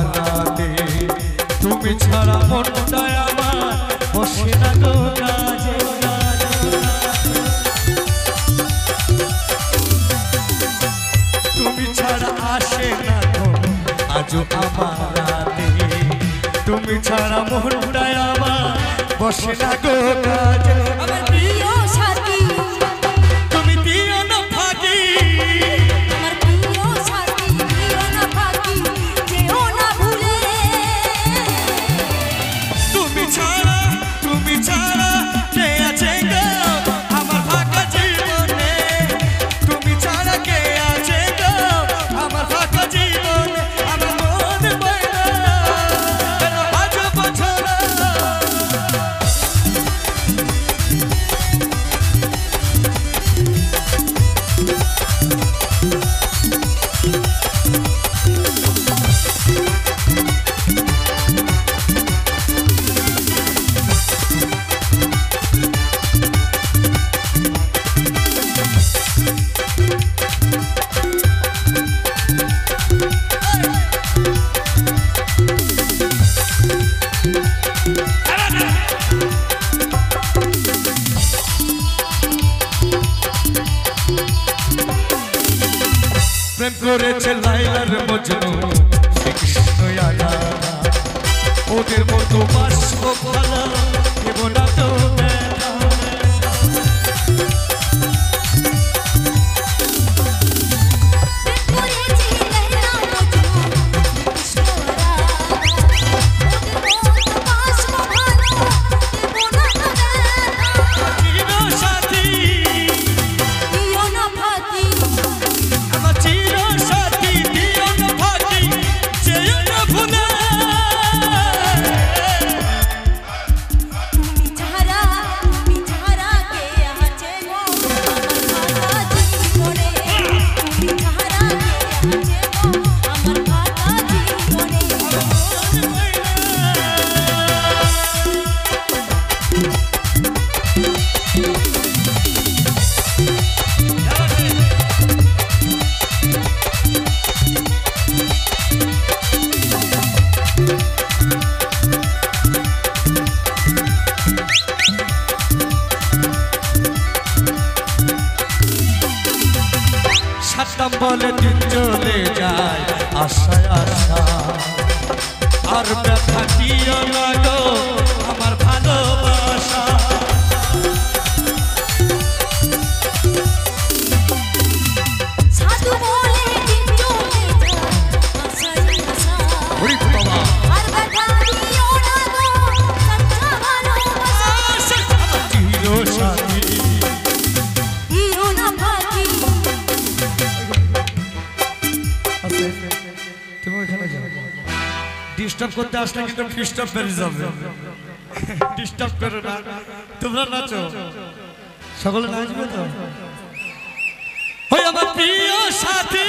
আমার রাতে তুমি ছাড়া মনটা আমার বসে না গো কাজে তুমি ছাড়া আসে না গো আজও আমার রাতে তুমি ছাড়া মনটা আমার বসে না গো কাজে আমার প্রিয় সাথী তুমি দিও না ফাঁকি আমার প্রিয় সাথী দিও না ফাঁকি যেও না ভুলে তুমি ছাড়া কে আছে গো আমার ফাঁকা জীবনে তুমি ছাড়া কে আছে গো আমার ফাঁকা জীবনে আমার মন বইলা কেন আজও বছর প্রেম করেছে লাইলার মজনু শ্রীকৃষ্ণ আয়া ওদের মতো বাসব ভালো দেব না তো বলে দিন চলে যায় আশায় আশা আর ব্যথা দিও না গো আমার ভালোবাসা সাধু বলে দিন চলে যায় আশায় আশা ওরে বাবা আর ব্যথা দিও না গো সচ্চা ভালোবাসা চির সাথী দিও না ফাঁকি তুমি ওখানে যাও ডিস্টার্ব করতে আসলে কিন্তু ডিস্টার্ব বেরিয়ে যাবে ডিস্টার্ব করো না তোমরা নাচো সকলে নাচবে তো ওই আমার প্রিয় সাথী